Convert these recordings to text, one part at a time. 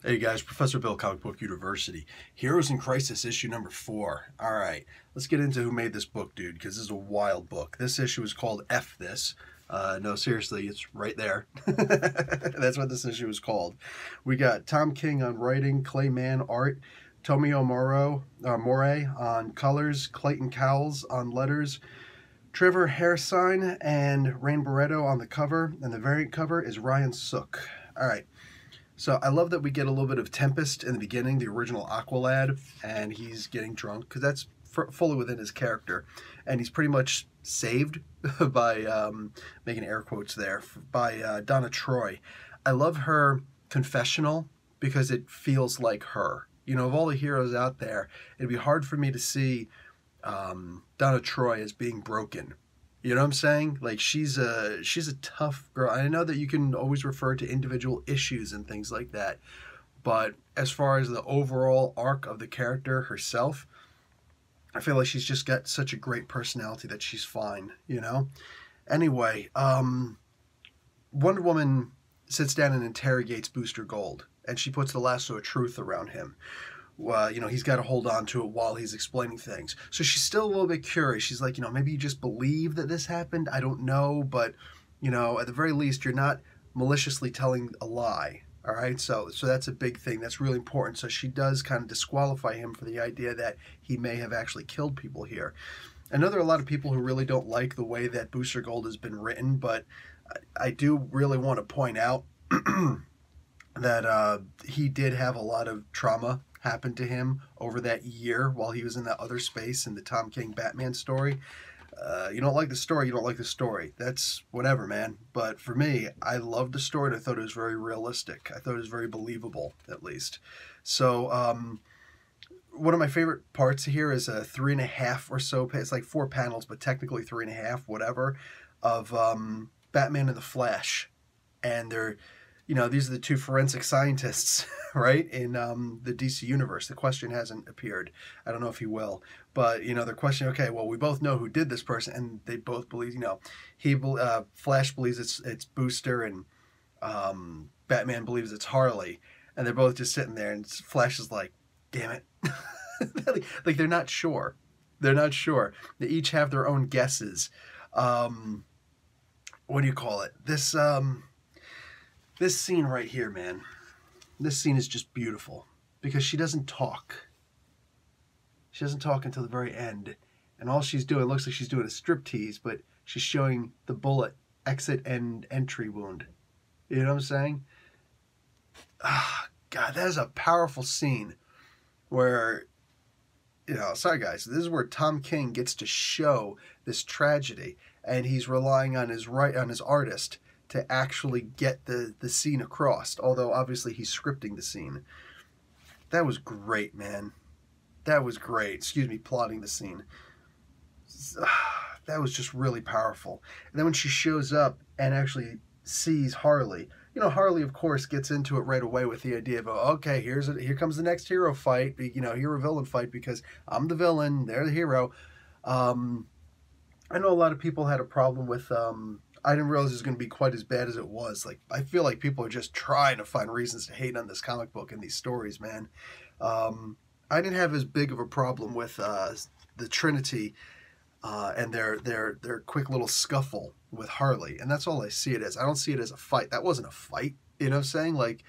Hey guys, Professor Bill, Comic Book University. Heroes in Crisis, issue number 4. Alright, let's get into who made this book, dude, because this is a wild book. This issue is called F This. No, seriously, it's right there. That's what this issue is called. We got Tom King on writing, Clay Mann art, Tomio Morey on colors, Clayton Cowles on letters, Trevor Hairsine and Rain Barretto on the cover, and the variant cover is Ryan Sook. Alright. So I love that we get a little bit of Tempest in the beginning, the original Aqualad, and he's getting drunk, because that's fully within his character. And he's pretty much saved by, making air quotes there, by Donna Troy. I love her confessional because it feels like her. You know, of all the heroes out there, it'd be hard for me to see Donna Troy as being broken. You know what I'm saying? Like, she's a tough girl. I know that you can always refer to individual issues and things like that, but as far as the overall arc of the character herself, I feel like she's just got such a great personality that she's fine, you know? Anyway, Wonder Woman sits down and interrogates Booster Gold, and she puts the lasso of truth around him. You know, he's got to hold on to it while he's explaining things. So she's still a little bit curious. She's like, you know, maybe you just believe that this happened. I don't know, but, you know, at the very least, you're not maliciously telling a lie. All right, so that's a big thing. That's really important. So she does kind of disqualify him for the idea that he may have actually killed people here. I know there are a lot of people who really don't like the way that Booster Gold has been written, but I do really want to point out that he did have a lot of trauma happened to him over that year while he was in that other space in the Tom King Batman story. You don't like the story, you don't like the story. That's whatever, man. But for me, I loved the story and I thought it was very realistic. I thought it was very believable, at least. So, one of my favorite parts here is a 3.5 or so, it's like 4 panels, but technically 3.5, whatever, of Batman and the Flash. And they're, you know, these are the two forensic scientists, right, in the DC universe. The Question hasn't appeared. I don't know if he will. But, you know, they're questioning, okay, well, we both know who did this person, and they both believe, you know, Flash believes it's Booster, and Batman believes it's Harley. And they're both just sitting there, and Flash is like, damn it. Like, they're not sure. They're not sure. They each have their own guesses. What do you call it? This scene right here, man, this scene is just beautiful because she doesn't talk. She doesn't talk until the very end. And all she's doing, looks like she's doing a striptease, but she's showing the bullet exit and entry wound. You know what I'm saying? Ah, God, that is a powerful scene where, you know, sorry guys, this is where Tom King gets to show this tragedy, and he's relying on his artist to actually get the scene across, although obviously he's scripting the scene. That was great, man. That was great. Excuse me, plotting the scene. That was just really powerful. And then when she shows up and actually sees Harley, you know, Harley, of course, gets into it right away with the idea of, okay, here comes the next hero fight, you know, hero-villain fight, because I'm the villain, they're the hero. I know a lot of people had a problem with, I didn't realize it was going to be quite as bad as it was. Like, I feel like people are just trying to find reasons to hate on this comic book and these stories, man. I didn't have as big of a problem with the Trinity and their quick little scuffle with Harley, and that's all I see it as. I don't see it as a fight. That wasn't a fight, you know what I'm saying? Like,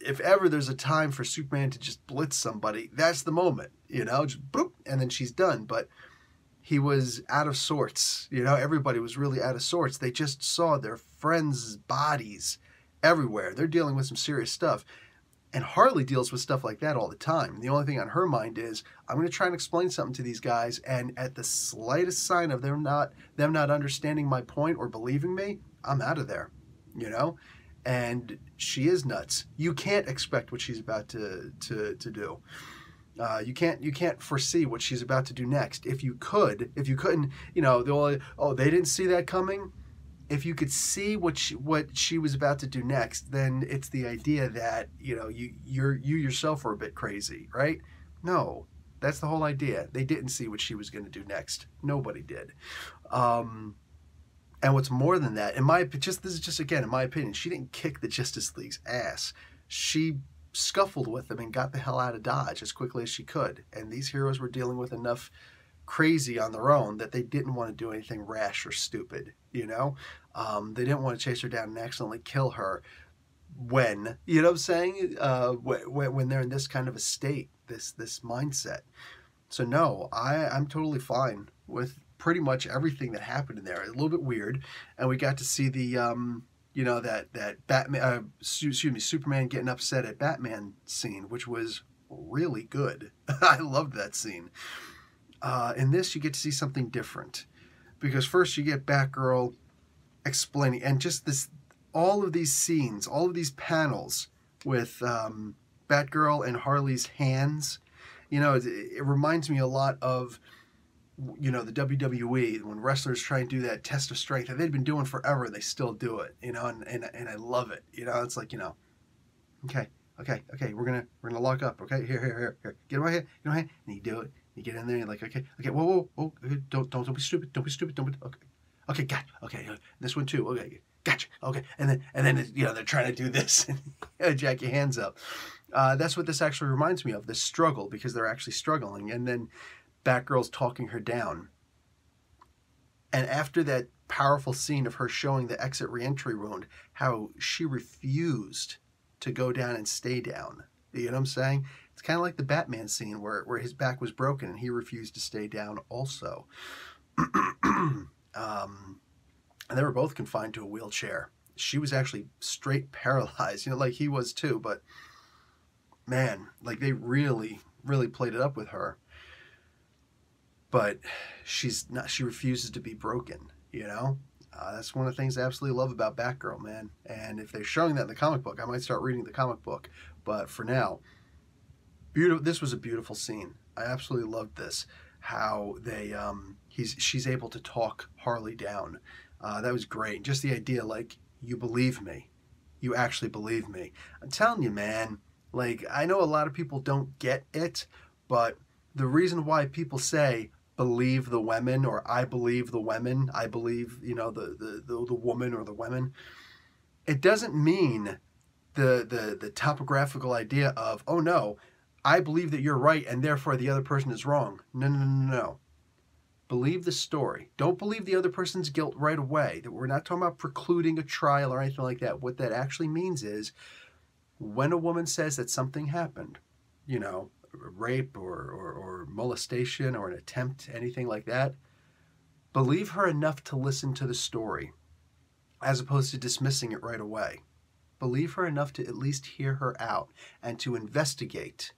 if ever there's a time for Superman to just blitz somebody, that's the moment, you know, just boop, and then she's done. But he was out of sorts, you know, everybody was really out of sorts. They just saw their friends' bodies everywhere. They're dealing with some serious stuff. And Harley deals with stuff like that all the time. The only thing on her mind is, I'm going to try and explain something to these guys, and at the slightest sign of them not understanding my point or believing me, I'm out of there, you know? And she is nuts. You can't expect what she's about to do. You can't foresee what she's about to do next. If you couldn't, you know, they didn't see that coming. If you could see what she was about to do next, then it's the idea that, you know, you yourself are a bit crazy, right? No, that's the whole idea. They didn't see what she was going to do next. Nobody did. And what's more than that, this is just again in my opinion, she didn't kick the Justice League's ass. She scuffled with them and got the hell out of Dodge as quickly as she could. And these heroes were dealing with enough crazy on their own that they didn't want to do anything rash or stupid, you know? They didn't want to chase her down and accidentally kill her when, you know what I'm saying? When they're in this kind of a state, this mindset. So no, I'm totally fine with pretty much everything that happened in there. A little bit weird, and we got to see the you know, that Batman, excuse me, Superman getting upset at Batman scene, which was really good. I loved that scene. In this, you get to see something different, because first you get Batgirl explaining, and just this, all of these scenes, all of these panels with Batgirl and Harley's hands. You know, it reminds me a lot of, you know, the WWE, when wrestlers try and do that test of strength that they've been doing forever, they still do it, you know, and I love it. You know, it's like, you know, okay, we're gonna lock up, okay, here, get in my hand, and you do it, you get in there, and you're like, okay, whoa, don't be stupid, don't be, okay, gotcha, okay, this one too, okay, gotcha, okay, and then you know, they're trying to do this, and jack your hands up. That's what this actually reminds me of, this struggle, because they're actually struggling, and then Batgirl's talking her down. And after that powerful scene of her showing the exit reentry wound, how she refused to go down and stay down. You know what I'm saying? It's kind of like the Batman scene where his back was broken and he refused to stay down also. And they were both confined to a wheelchair. She was actually straight paralyzed, you know, like he was too, but man, like they really played it up with her. But she refuses to be broken, you know? That's one of the things I absolutely love about Batgirl, man. And if they're showing that in the comic book, I might start reading the comic book. But for now, this was a beautiful scene. I absolutely loved this. How they, she's able to talk Harley down. That was great. Just the idea, like, you believe me. You actually believe me. I'm telling you, man, like, I know a lot of people don't get it, but the reason why people say, believe the women, or I believe the women, I believe, you know, the woman or the women, it doesn't mean the topographical idea of, oh no, I believe that you're right and therefore the other person is wrong. No. Believe the story. Don't believe the other person's guilt right away. That we're not talking about precluding a trial or anything like that. What that actually means is, when a woman says that something happened, you know, rape or molestation or an attempt, anything like that, believe her enough to listen to the story as opposed to dismissing it right away. Believe her enough to at least hear her out and to investigate.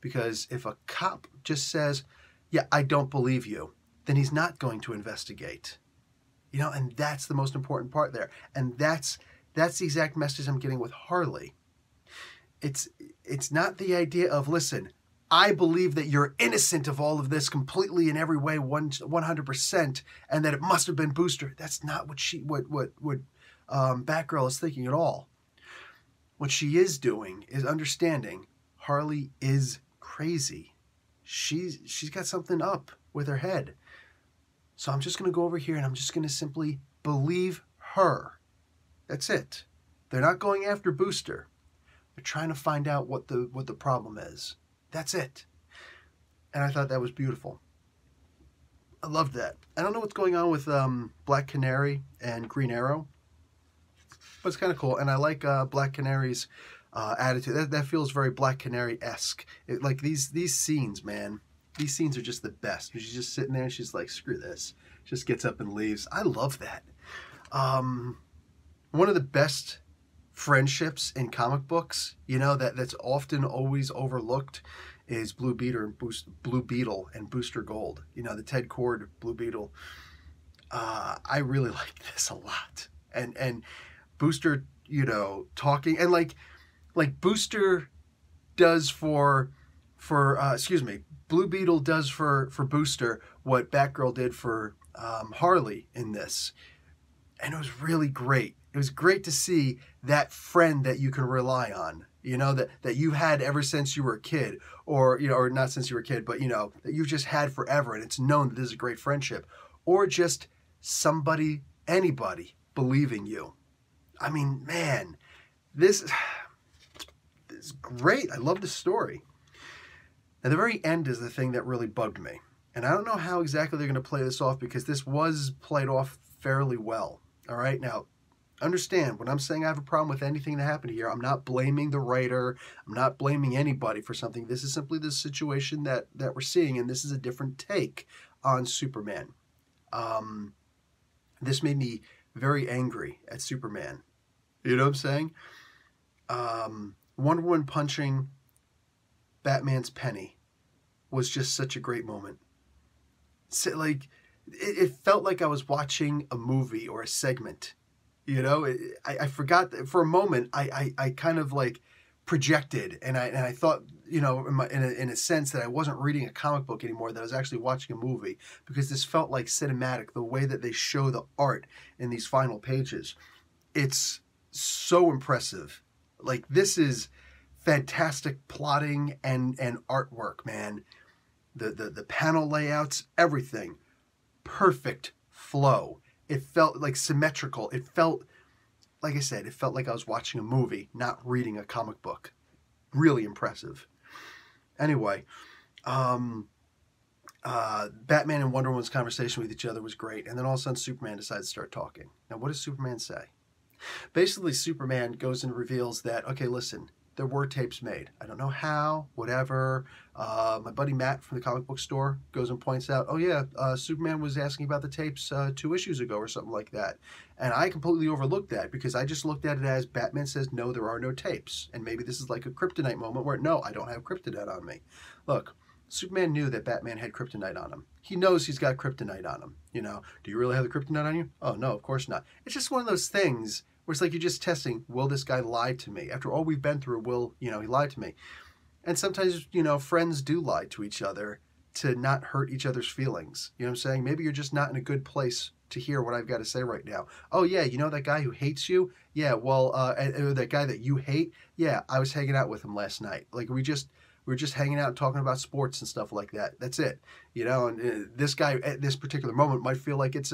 Because if a cop just says, yeah, I don't believe you, then he's not going to investigate. You know, and that's the most important part there. And that's the exact message I'm getting with Harley. It's not the idea of, listen, I believe that you're innocent of all of this completely in every way, 100%, and that it must have been Booster. That's not what Batgirl is thinking at all. What she is doing is understanding Harley is crazy. She's got something up with her head. So I'm just going to go over here and I'm just going to simply believe her. That's it. They're not going after Booster. They're trying to find out what the problem is. That's it. And I thought that was beautiful. I loved that. I don't know what's going on with Black Canary and Green Arrow, but it's kind of cool. And I like Black Canary's attitude. That feels very Black Canary-esque. Like these scenes, man. These scenes are just the best. She's just sitting there and she's like, screw this. Just gets up and leaves. I love that. One of the best friendships in comic books, you know, that's often always overlooked, is Blue Beetle and Booster Gold. You know, the Ted Kord Blue Beetle. I really like this a lot. And Booster, you know, talking, and like Booster does for Blue Beetle does for Booster what Batgirl did for Harley in this. And it was really great. It was great to see that friend that you can rely on, you know, that you had ever since you were a kid, or, you know, or not since you were a kid, but, you know, that you've just had forever, and it's known that this is a great friendship, or just somebody, anybody believing you. I mean, man, this is great. I love the story. And the very end is the thing that really bugged me. And I don't know how exactly they're going to play this off, because this was played off fairly well. All right. Now, understand, when I'm saying I have a problem with anything that happened here, I'm not blaming the writer. I'm not blaming anybody for something. This is simply the situation that we're seeing, and this is a different take on Superman. This made me very angry at Superman. You know what I'm saying? Wonder Woman punching Batman's penny was just such a great moment. So, like, it felt like I was watching a movie or a segment. You know, I forgot that for a moment. I kind of like projected, and I thought, you know, in a sense that I wasn't reading a comic book anymore, that I was actually watching a movie, because this felt like cinematic. The way that they show the art in these final pages, it's so impressive. Like, this is fantastic plotting and artwork, man. The panel layouts, everything, perfect flow. It felt like symmetrical. It felt, like I said, it felt like I was watching a movie, not reading a comic book. Really impressive. Anyway, Batman and Wonder Woman's conversation with each other was great. And then all of a sudden, Superman decides to start talking. Now, what does Superman say? Basically, Superman goes and reveals that, okay, listen, there were tapes made. I don't know how, whatever. My buddy Matt from the comic book store goes and points out, oh yeah, Superman was asking about the tapes 2 issues ago or something like that. And I completely overlooked that, because I just looked at it as Batman says, no, there are no tapes. And maybe this is like a kryptonite moment where, no, I don't have kryptonite on me. Look, Superman knew that Batman had kryptonite on him. He knows he's got kryptonite on him. You know, do you really have the kryptonite on you? Oh, no, of course not. It's just one of those things where it's like you're just testing, will this guy lie to me? After all we've been through, he lied to me. And sometimes, friends do lie to each other to not hurt each other's feelings. You know what I'm saying? Maybe you're just not in a good place to hear what I've got to say right now. Oh, yeah, you know that guy who hates you? Yeah, well, that guy that you hate? Yeah, I was hanging out with him last night. Like, we were just hanging out and talking about sports and stuff like that. That's it. And this guy at this particular moment might feel like it's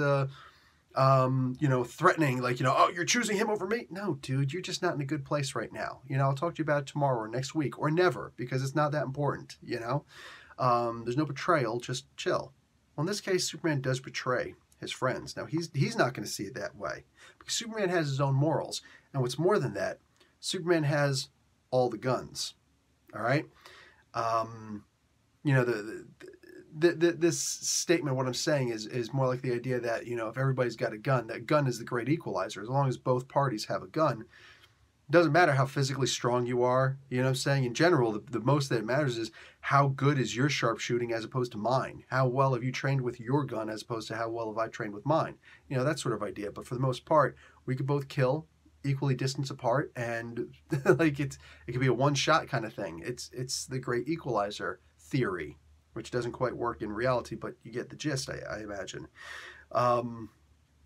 threatening, like, oh, you're choosing him over me? No, dude, you're just not in a good place right now. I'll talk to you about it tomorrow or next week or never, because it's not that important, There's no betrayal, just chill. Well, in this case, Superman does betray his friends. Now, he's not going to see it that way, because Superman has his own morals. And what's more than that, Superman has all the guns, all right? This statement, what I'm saying is more like the idea that, if everybody's got a gun, that gun is the great equalizer. As long as both parties have a gun, it doesn't matter how physically strong you are. You know what I'm saying? In general, the most that matters is how good is your sharpshooting as opposed to mine. How well have you trained with your gun as opposed to how well have I trained with mine? That sort of idea. But for the most part, we could both kill equally distance apart, and like it could be a one-shot kind of thing. It's the great equalizer theory, which doesn't quite work in reality, but you get the gist, I imagine.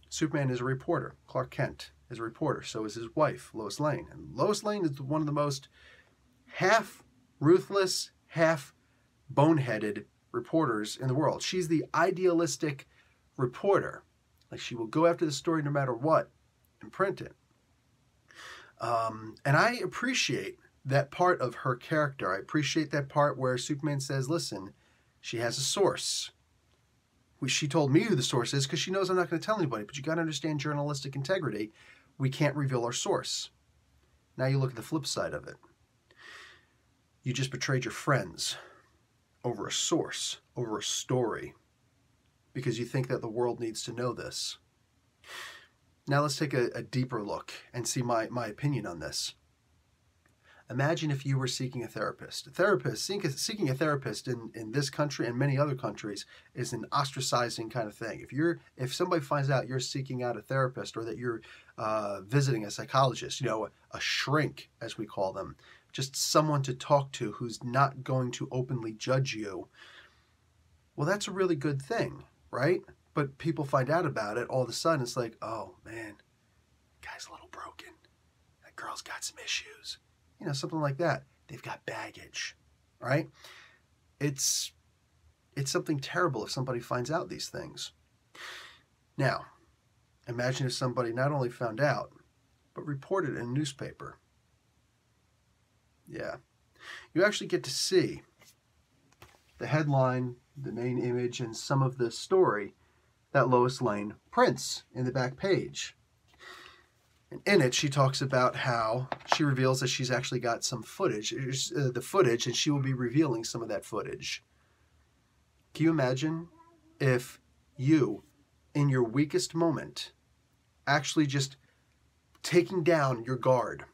Superman is a reporter. Clark Kent is a reporter. So is his wife, Lois Lane. And Lois Lane is one of the most half ruthless, half boneheaded reporters in the world. She's the idealistic reporter. Like, she will go after the story no matter what and print it. And I appreciate that part of her character. I appreciate that part where Superman says, listen, she has a source. She told me who the source is because she knows I'm not going to tell anybody. But you got to understand journalistic integrity. We can't reveal our source. Now you look at the flip side of it. You just betrayed your friends over a source, over a story, because you think that the world needs to know this. Now let's take a deeper look and see my opinion on this. Imagine if you were seeking a therapist. Seeking a therapist in this country and many other countries is an ostracizing kind of thing. If somebody finds out you're seeking out a therapist, or that you're visiting a psychologist, a shrink, as we call them, just someone to talk to who's not going to openly judge you, well, that's a really good thing, right? But people find out about it, all of a sudden it's like, oh man, guy's a little broken. That girl's got some issues. Something like that. They've got baggage, right? It's something terrible if somebody finds out these things. Now, imagine if somebody not only found out, but reported in a newspaper. Yeah, you actually get to see the headline, the main image, and some of the story that Lois Lane prints in the back page. And in it, she talks about how she reveals that she's actually got some footage, the footage, and she will be revealing some of that footage. Can you imagine if you, in your weakest moment, actually just taking down your guard?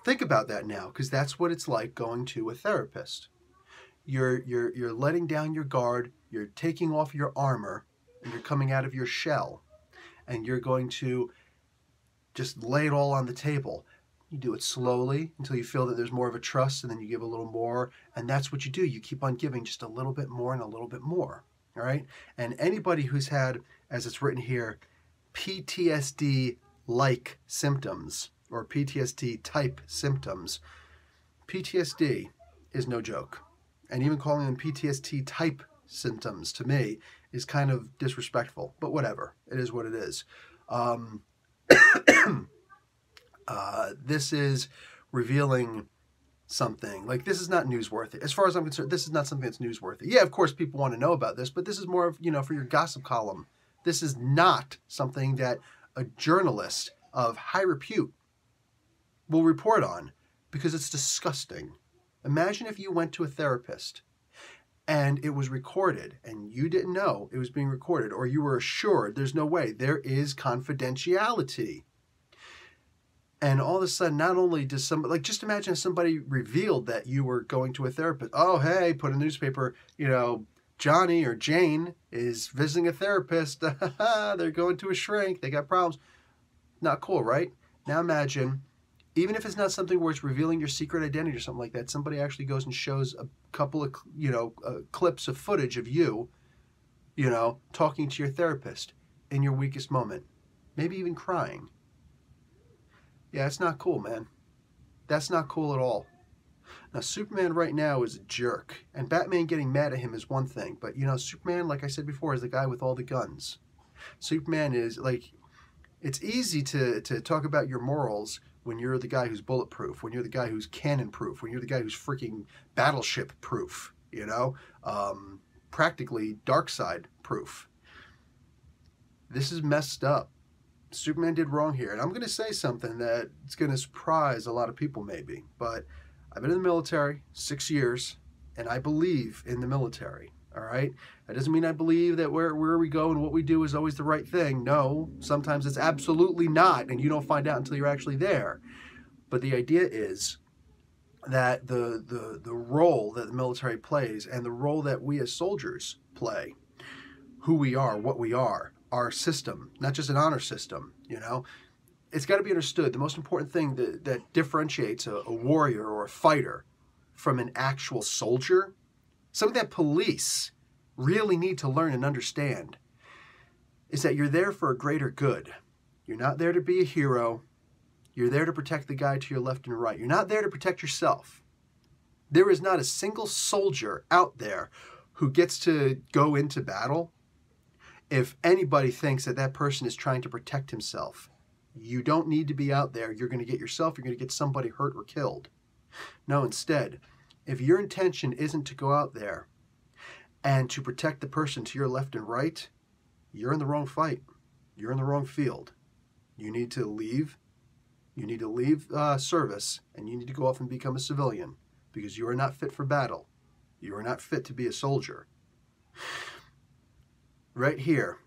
Think about that now, because that's what it's like going to a therapist. You're letting down your guard, you're taking off your armor, and you're coming out of your shell, and you're going to just lay it all on the table. You do it slowly until you feel that there's more of a trust, and then you give a little more, and that's what you do. You keep on giving just a little bit more and a little bit more, all right? And anybody who's had, as it's written here, PTSD-like symptoms or PTSD-type symptoms, PTSD is no joke. And even calling them PTSD-type symptoms, to me, is kind of disrespectful. But whatever. It is what it is. This is revealing something. Like, this is not newsworthy. As far as I'm concerned, this is not something that's newsworthy. Yeah, of course, people want to know about this, but this is more of, for your gossip column. This is not something that a journalist of high repute will report on, because it's disgusting. Imagine if you went to a therapist and it was recorded and you didn't know it was being recorded, or you were assured there's no way, there is confidentiality. And all of a sudden, not only does somebody, like, just imagine if somebody revealed that you were going to a therapist. Oh, hey, put a newspaper, Johnny or Jane is visiting a therapist. They're going to a shrink. They got problems. Not cool, right? Now imagine, even if it's not something where it's revealing your secret identity or something like that, somebody actually goes and shows a couple of, clips of footage of you, talking to your therapist in your weakest moment, maybe even crying. Yeah, it's not cool, man. That's not cool at all. Now, Superman right now is a jerk, and Batman getting mad at him is one thing, but, Superman, like I said before, is the guy with all the guns. Superman is, like, it's easy to talk about your morals when you're the guy who's bulletproof, when you're the guy who's cannon-proof, when you're the guy who's freaking battleship-proof, practically Darkseid-proof. This is messed up. Superman did wrong here. And I'm going to say something that's going to surprise a lot of people maybe, but I've been in the military 6 years, and I believe in the military, all right? That doesn't mean I believe that where we go and what we do is always the right thing. No, sometimes it's absolutely not, and you don't find out until you're actually there. But the idea is that the role that the military plays and the role that we as soldiers play, who we are, what we are, our system, not just an honor system, it's got to be understood. The most important thing that differentiates a warrior or a fighter from an actual soldier, something that police really need to learn and understand, is that you're there for a greater good. You're not there to be a hero. You're there to protect the guy to your left and right. You're not there to protect yourself. There is not a single soldier out there who gets to go into battle if anybody thinks that person is trying to protect himself. You don't need to be out there. You're going to get yourself, you're going to get somebody hurt or killed. No, instead, if your intention isn't to go out there and to protect the person to your left and right, you're in the wrong fight. You're in the wrong field. You need to leave. You need to leave service, and you need to go off and become a civilian, because you are not fit for battle. You are not fit to be a soldier. Right here,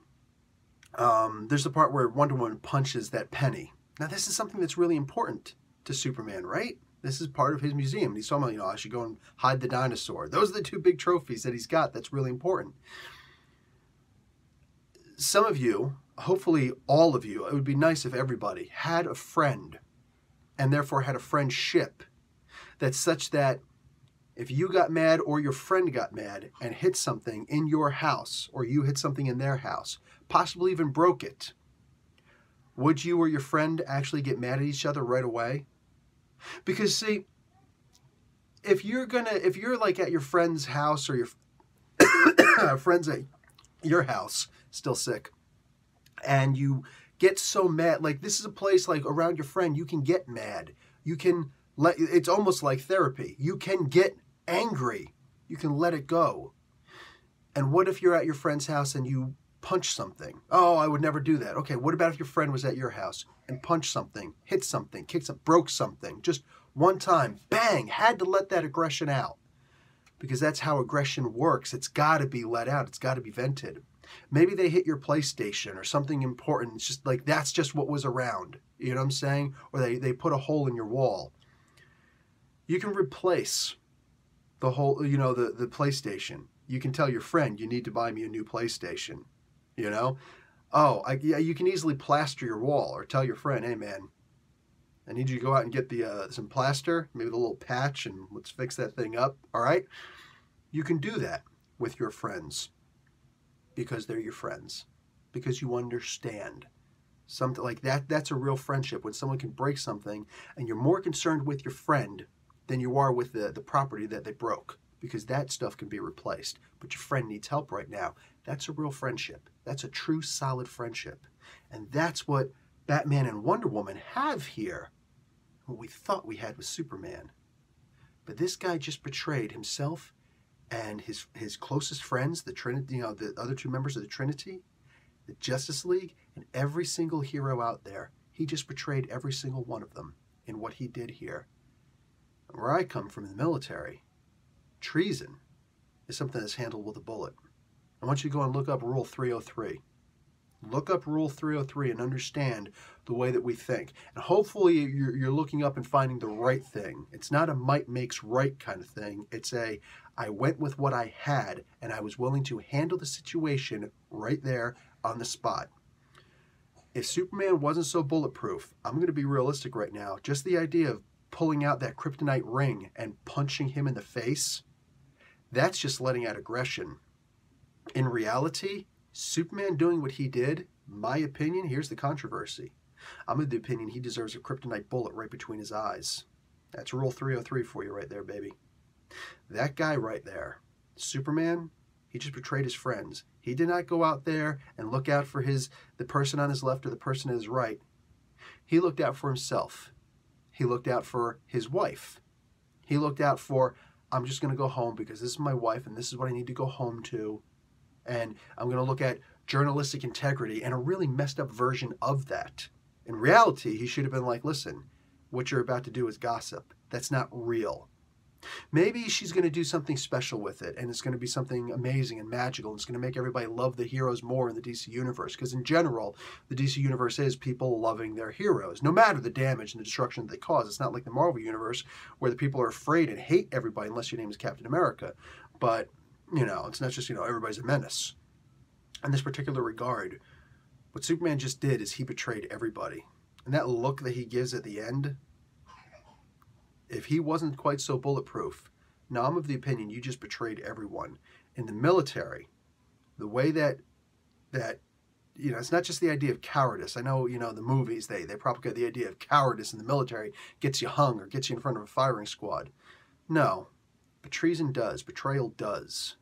there's the part where Wonder Woman punches that penny. Now, this is something that's really important to Superman, right? This is part of his museum. He's talking about, I should go and hide the dinosaur. Those are the two big trophies that he's got that's really important. Some of you, hopefully all of you, it would be nice if everybody had a friend, and therefore had a friendship, that's such that if you got mad or your friend got mad and hit something in your house, or you hit something in their house, possibly even broke it, would you or your friend actually get mad at each other right away? Because, see, if you're like at your friend's house, or your friends at your house, still sick, and you get so mad, like, this is a place, like, around your friend, you can get mad. You can It's almost like therapy. You can get angry. You can let it go. And what if you're at your friend's house and you punch something? Oh, I would never do that. Okay, what about if your friend was at your house and punched something, hit something, kicked something, broke something, just one time, bang, had to let that aggression out. Because that's how aggression works. It's got to be let out. It's got to be vented. Maybe they hit your PlayStation or something important. It's just like, that's just what was around. You know what I'm saying? Or they put a hole in your wall. You can replace the whole, you know, the PlayStation. You can tell your friend, you need to buy me a new PlayStation. You know? Oh, yeah, you can easily plaster your wall or tell your friend, hey, man, I need you to go out and get some plaster, maybe the little patch, and let's fix that thing up, all right? You can do that with your friends because they're your friends, because you understand. Something like that, that's a real friendship, when someone can break something and you're more concerned with your friend than you are with the property that they broke, because that stuff can be replaced. But your friend needs help right now. That's a real friendship. That's a true, solid friendship. And that's what Batman and Wonder Woman have here. What we thought we had with Superman. But this guy just betrayed himself and his closest friends, the Trinity, you know, the other two members of the Trinity, the Justice League, and every single hero out there. He just betrayed every single one of them in what he did here. Where I come from in the military, treason is something that's handled with a bullet. I want you to go and look up Rule 303. Look up Rule 303 and understand the way that we think. And hopefully you're looking up and finding the right thing. It's not a might makes right kind of thing. It's I went with what I had, and I was willing to handle the situation right there on the spot. If Superman wasn't so bulletproof, I'm going to be realistic right now. Just the idea of pulling out that kryptonite ring and punching him in the face, that's just letting out aggression. In reality, Superman doing what he did, my opinion, here's the controversy. I'm of the opinion he deserves a kryptonite bullet right between his eyes. That's Rule 303 for you right there, baby. That guy right there, Superman, he just betrayed his friends. He did not go out there and look out for the person on his left or the person on his right. He looked out for himself. He looked out for his wife. He looked out for, I'm just going to go home because this is my wife and this is what I need to go home to. And I'm going to look at journalistic integrity and a really messed up version of that. In reality, he should have been like, listen, what you're about to do is gossip. That's not real. Maybe she's going to do something special with it, and it's going to be something amazing and magical, and it's going to make everybody love the heroes more in the DC Universe, because in general, the DC Universe is people loving their heroes, no matter the damage and the destruction that they cause. It's not like the Marvel Universe, where the people are afraid and hate everybody unless your name is Captain America. But, you know, it's not just, you know, everybody's a menace. In this particular regard, what Superman just did is he betrayed everybody. And that look that he gives at the end, if he wasn't quite so bulletproof, now I'm of the opinion you just betrayed everyone. In the military, the way that you know, it's not just the idea of cowardice. I know, you know, the movies, they propagate the idea of cowardice in the military gets you hung or gets you in front of a firing squad. No, but treason does. Betrayal does.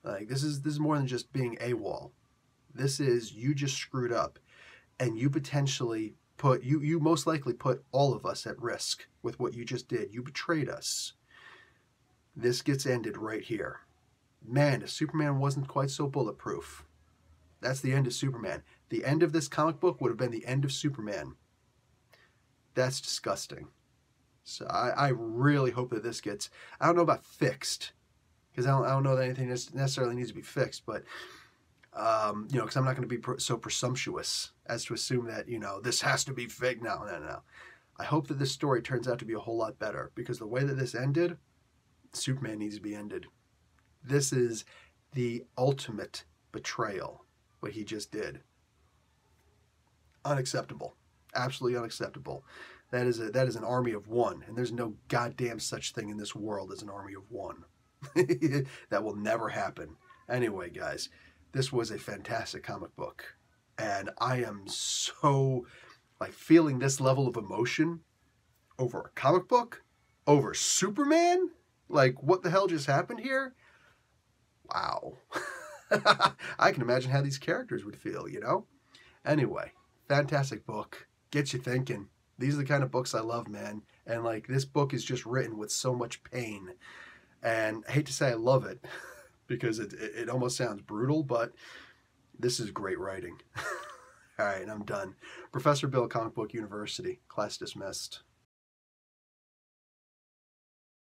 Like, this is more than just being AWOL. This is you just screwed up, and you potentially put, you most likely put all of us at risk with what you just did. You betrayed us. This gets ended right here. Man, if Superman wasn't quite so bulletproof, that's the end of Superman. The end of this comic book would have been the end of Superman. That's disgusting. So I really hope that this gets, I don't know about fixed, because I don't know that anything necessarily needs to be fixed, but you know, because I'm not going to be so presumptuous as to assume that, you know, this has to be fake. No. I hope that this story turns out to be a whole lot better, because the way that this ended, Superman needs to be ended. This is the ultimate betrayal, what he just did. Unacceptable. Absolutely unacceptable. That is an army of one, and there's no goddamn such thing in this world as an army of one. That will never happen. Anyway, guys, this was a fantastic comic book, and I am so, like, feeling this level of emotion over a comic book, over Superman. Like, what the hell just happened here? Wow. I can imagine how these characters would feel, you know? Anyway, fantastic book. Gets you thinking. These are the kind of books I love, man. And like this book is just written with so much pain. And I hate to say I love it because it almost sounds brutal, but this is great writing. All right, I'm done. Professor Bill, Comic Book University. Class dismissed.